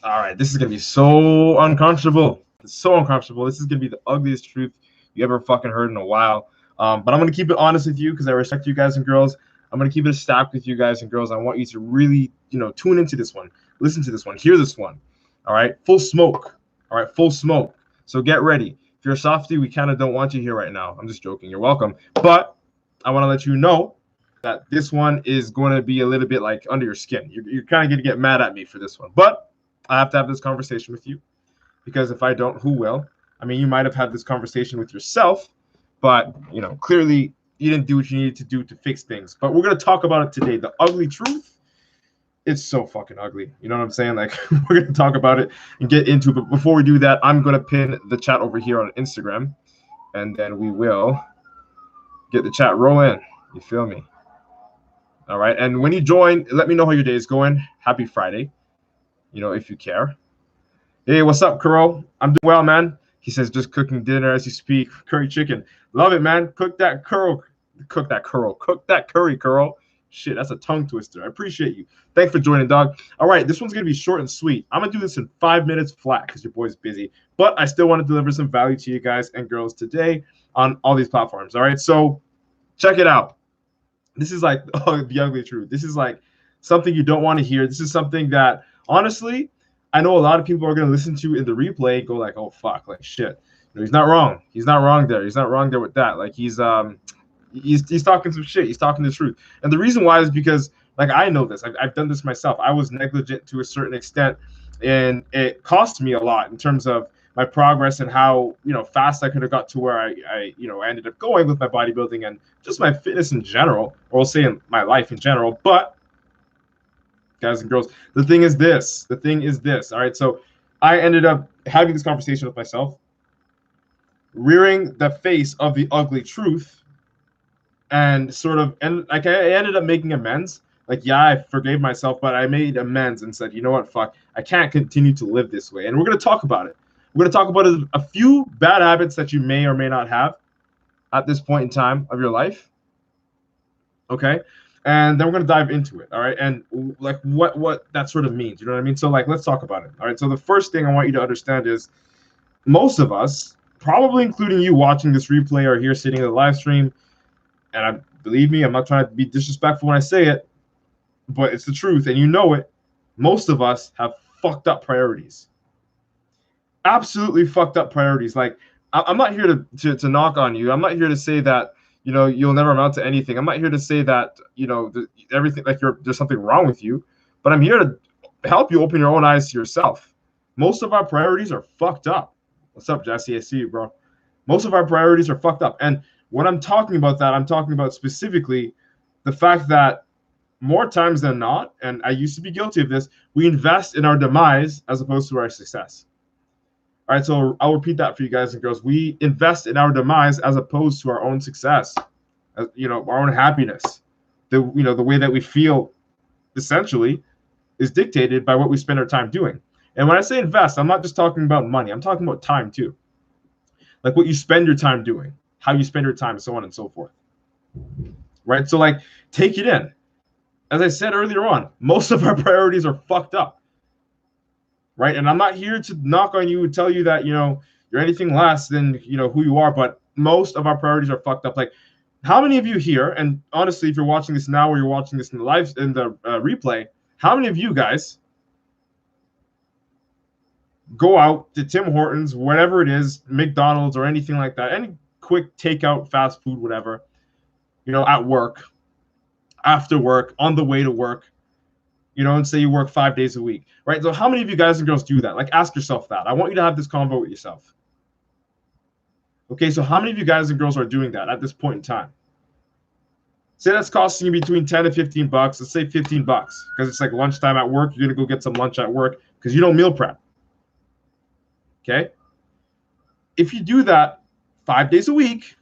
All right, this is gonna be so uncomfortable. It's so uncomfortable. This is gonna be the ugliest truth you ever fucking heard in a while. But I'm gonna keep it honest with you because I respect you guys and girls. I'm gonna keep it a stack with you guys and girls. I want you to really, tune into this one, listen to this one, hear this one. All right, full smoke. All right, full smoke. So get ready. If you're a softie, we kind of don't want you here right now. I'm just joking. You're welcome. But I want to let you know that this one is going to be a little bit like under your skin. You're kind of going to get mad at me for this one. But I have to have this conversation with you because if I don't, who will? I mean, you might have had this conversation with yourself, but, clearly you didn't do what you needed to do to fix things. But we're going to talk about it today. The ugly truth. It's so fucking ugly. You know what I'm saying? Like, we're going to talk about it and get into it. But before we do that, I'm going to pin the chat over here on Instagram, and then we will get the chat rolling. You feel me? All right. And when you join, let me know how your day is going. Happy Friday. If you care. Hey, what's up, Kuro? I'm doing well, man. He says, just cooking dinner as you speak. Curry chicken. Love it, man. Cook that curry, Kuro. Shit, that's a tongue twister. I appreciate you. Thanks for joining, dog. All right, this one's going to be short and sweet. I'm going to do this in 5 minutes flat because your boy's busy. But I still want to deliver some value to you guys and girls today on all these platforms. All right, so check it out. This is like the ugly truth. This is like something you don't want to hear. This is something that, honestly, I know a lot of people are going to listen to in the replay and go like, oh, fuck, like shit. He's not wrong. He's not wrong there. He's not wrong there with that. Like he's talking some shit. He's talking the truth. And the reason why is because, like, I know this. I've done this myself. I was negligent to a certain extent, and it cost me a lot in terms of my progress and how, fast I could have got to where I ended up going with my bodybuilding and just my fitness in general, or I'll say in my life in general. But, guys and girls, the thing is this. All right, so I ended up having this conversation with myself, rearing the face of the ugly truth, and I ended up making amends. Like, yeah, I forgave myself, but I made amends and said, you know what, fuck, I can't continue to live this way. And we're going to talk about it. We're going to talk about a few bad habits that you may or may not have at this point in time of your life. Okay? And then we're going to dive into it, all right? And, like, what that sort of means, you know what I mean? So, like, let's talk about it, all right? So the first thing I want you to understand is most of us, probably including you watching this replay or here sitting in the live stream, and believe me, I'm not trying to be disrespectful when I say it, but it's the truth, and you know it. Most of us have fucked up priorities. Absolutely fucked up priorities. Like, I'm not here to knock on you. I'm not here to say that, you'll never amount to anything. I'm not here to say that, everything, like, there's something wrong with you, but I'm here to help you open your own eyes to yourself. Most of our priorities are fucked up. What's up, Jesse? I see you, bro. Most of our priorities are fucked up. And when I'm talking about that, I'm talking about specifically the fact that more times than not, and I used to be guilty of this, we invest in our demise as opposed to our success. All right, so I'll repeat that for you guys and girls. We invest in our demise as opposed to our own success, our own happiness. The way that we feel, essentially, is dictated by what we spend our time doing. And when I say invest, I'm not just talking about money. I'm talking about time too. Like what you spend your time doing, how you spend your time, so on and so forth. Right? So, like, take it in. As I said earlier on, most of our priorities are fucked up. Right? And I'm not here to knock on you and tell you that, you're anything less than, who you are, but most of our priorities are fucked up. Like, how many of you here, and honestly, if you're watching this now or you're watching this in the replay, how many of you guys go out to Tim Hortons, whatever it is, McDonald's or anything like that, any quick takeout, fast food, whatever, at work, after work, on the way to work, and say you work 5 days a week, right? So how many of you guys and girls do that? Like, ask yourself that. I want you to have this convo with yourself. Okay, so how many of you guys and girls are doing that at this point in time? Say that's costing you between 10 and 15 bucks. Let's say 15 bucks because it's like lunchtime at work. You're going to go get some lunch at work because you don't meal prep. Okay? If you do that 5 days a week,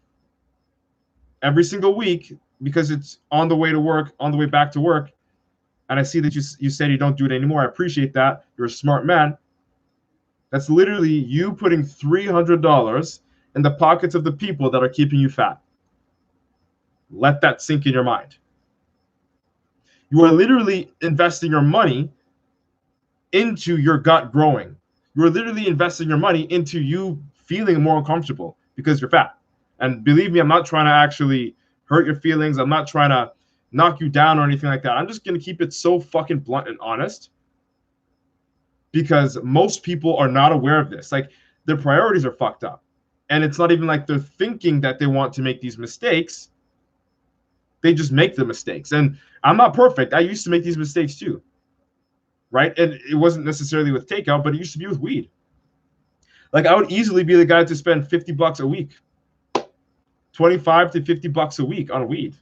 every single week, because it's on the way to work, on the way back to work, and I see that you said you don't do it anymore. I appreciate that. You're a smart man. That's literally you putting $300 in the pockets of the people that are keeping you fat. Let that sink in your mind. You are literally investing your money into your gut growing. You're literally investing your money into you feeling more uncomfortable because you're fat. And believe me, I'm not trying to actually hurt your feelings. I'm not trying to knock you down or anything like that. I'm just going to keep it so fucking blunt and honest because most people are not aware of this. Like, their priorities are fucked up. And it's not even like they're thinking that they want to make these mistakes. They just make the mistakes. And I'm not perfect. I used to make these mistakes too. Right? And it wasn't necessarily with takeout, but it used to be with weed. Like, I would easily be the guy to spend $50 a week, 25 to $50 a week on weed.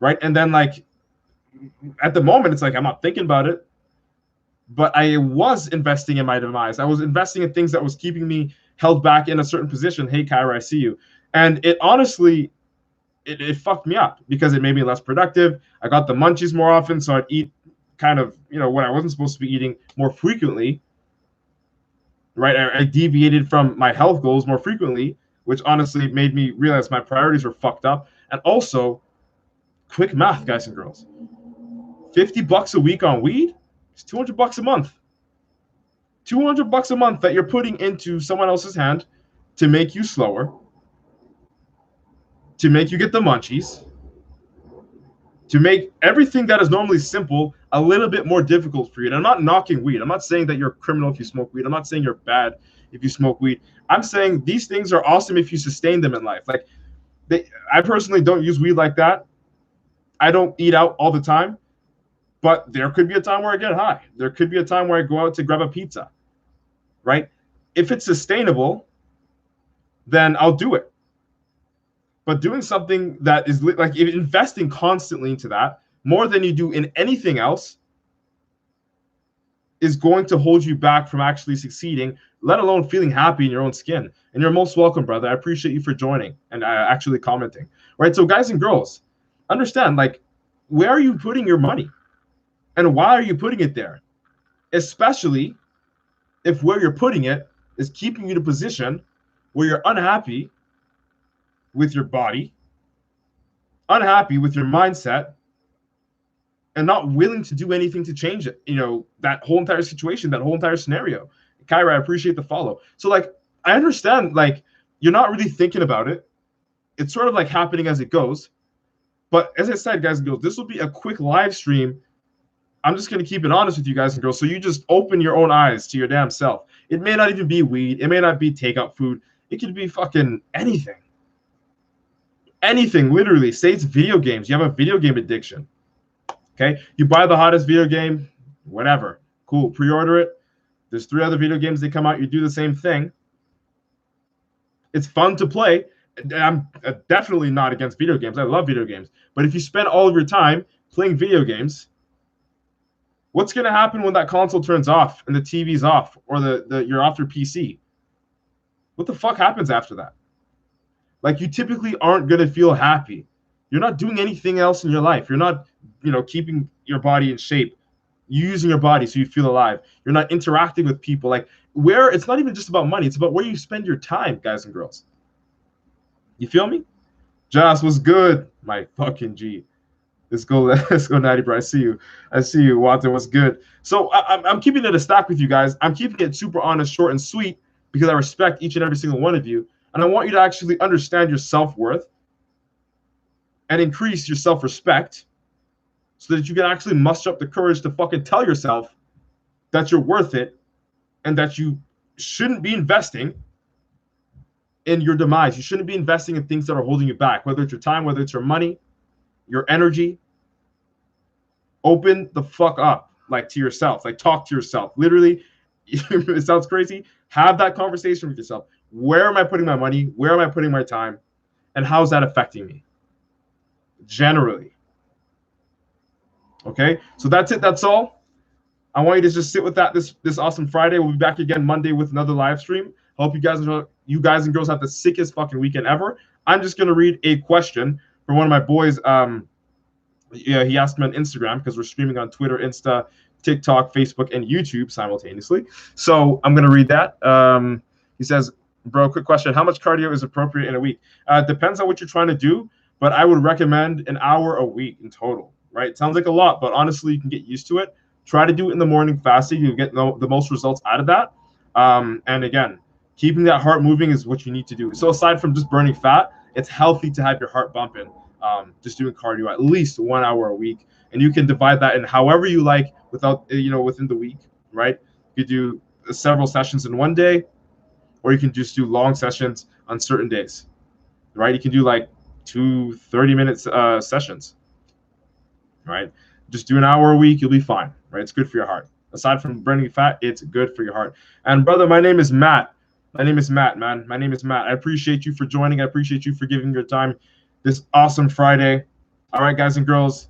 Right? And then, like, at the moment, it's like I'm not thinking about it, but I was investing in my demise. I was investing in things that was keeping me held back in a certain position. Hey, Kyra, I see you. And it honestly, it fucked me up because it made me less productive. I got the munchies more often, so I'd eat kind of, what I wasn't supposed to be eating more frequently, right? I deviated from my health goals more frequently, which honestly made me realize my priorities were fucked up. And also, quick math, guys and girls, $50 a week on weed, it's $200 a month. $200 a month that you're putting into someone else's hand to make you slower, to make you get the munchies, to make everything that is normally simple a little bit more difficult for you. And I'm not knocking weed. I'm not saying that you're a criminal if you smoke weed. I'm not saying you're bad if you smoke weed. I'm saying these things are awesome if you sustain them in life. Like, I personally don't use weed like that. I don't eat out all the time, but there could be a time where I get high. There could be a time where I go out to grab a pizza, right? If it's sustainable, then I'll do it. But doing something that is like investing constantly into that more than you do in anything else is going to hold you back from actually succeeding, let alone feeling happy in your own skin. And you're most welcome, brother. I appreciate you for joining and actually commenting, right? So guys and girls, understand, like, where are you putting your money and why are you putting it there? Especially if where you're putting it is keeping you in a position where you're unhappy with your body, unhappy with your mindset, and not willing to do anything to change it. That whole entire situation, that whole entire scenario. Kyra, I appreciate the follow. So, like, I understand, like, you're not really thinking about it. It's sort of like happening as it goes. But as I said, guys and girls, this will be a quick live stream. I'm just going to keep it honest with you guys and girls. So you just open your own eyes to your damn self. It may not even be weed. It may not be takeout food. It could be fucking anything. Anything, literally. Say it's video games. You have a video game addiction. Okay? You buy the hottest video game, whatever. Cool. Pre-order it. There's 3 other video games that come out. You do the same thing. It's fun to play. I'm definitely not against video games. I love video games. But if you spend all of your time playing video games, what's going to happen when that console turns off and the TV's off or you're off your PC? What the fuck happens after that? Like, you typically aren't going to feel happy. You're not doing anything else in your life. You're not, keeping your body in shape. You're using your body so you feel alive. You're not interacting with people. Like, where it's not even just about money. It's about where you spend your time, guys and girls. You feel me? Joss, what's good? My fucking G. Let's go, Natty, bro. I see you. Walter, what's good? So I'm keeping it a stack with you guys. I'm keeping it super honest, short, and sweet because I respect each and every single one of you. And I want you to actually understand your self-worth and increase your self-respect so that you can actually muster up the courage to fucking tell yourself that you're worth it and that you shouldn't be investing in your demise. You shouldn't be investing in things that are holding you back, whether it's your time, whether it's your money, your energy. Open the fuck up, like, to yourself. Like, talk to yourself. Literally, it sounds crazy. Have that conversation with yourself. Where am I putting my money? Where am I putting my time? And how is that affecting me? Generally. Okay? So that's it. That's all. I want you to just sit with that this awesome Friday. We'll be back again Monday with another live stream. Hope you guys and girls have the sickest fucking weekend ever. I'm just going to read a question from one of my boys. He asked me on Instagram because we're streaming on Twitter, Insta, TikTok, Facebook, and YouTube simultaneously. So I'm going to read that. He says, bro, quick question. How much cardio is appropriate in a week? Depends on what you're trying to do, but I would recommend an hour a week in total, right? It sounds like a lot, but honestly, you can get used to it. Try to do it in the morning fasting. You'll get the most results out of that. And again, keeping that heart moving is what you need to do. So aside from just burning fat, it's healthy to have your heart bumping. Just doing cardio at least 1 hour a week, and you can divide that in however you like without within the week, right? You do several sessions in one day, or you can just do long sessions on certain days, right? You can do like 2 30-minute sessions, right? Just do an hour a week, you'll be fine, right? It's good for your heart. Aside from burning fat, it's good for your heart. And brother, my name is Matt. My name is Matt, man. My name is Matt. I appreciate you for joining. I appreciate you for giving your time this awesome Friday. All right, guys and girls,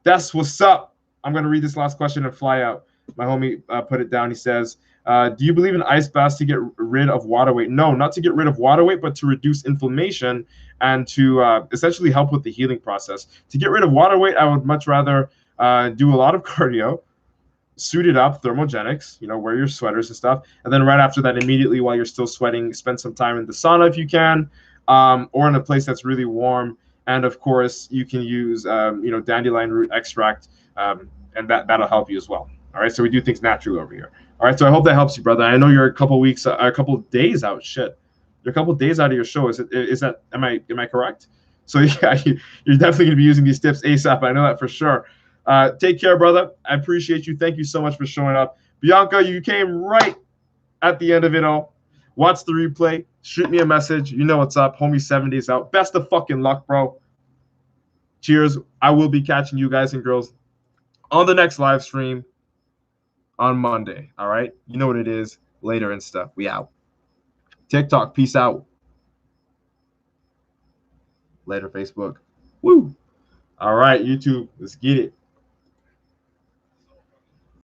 that's what's up. I'm going to read this last question and fly out. My homie put it down. He says, do you believe in ice baths to get rid of water weight? No, not to get rid of water weight, but to reduce inflammation and to essentially help with the healing process. To get rid of water weight, I would much rather do a lot of cardio, suit it up, thermogenics, wear your sweaters and stuff. And then right after that, immediately while you're still sweating, spend some time in the sauna if you can, or in a place that's really warm. And of course, you can use, dandelion root extract, and that'll help you as well. All right, so we do things naturally over here. All right, so I hope that helps you, brother. I know you're a couple days out. Shit, you're a couple days out of your show. Am I correct? So yeah, you're definitely gonna be using these tips ASAP. I know that for sure. Take care, brother. I appreciate you. Thank you so much for showing up. Bianca, you came right at the end of it all. Watch the replay. Shoot me a message. You know what's up. Homie 7 days out. Best of fucking luck, bro. Cheers. I will be catching you guys and girls on the next live stream on Monday. All right? You know what it is. Later and stuff. We out. TikTok. Peace out. Later, Facebook. Woo. All right, YouTube. Let's get it.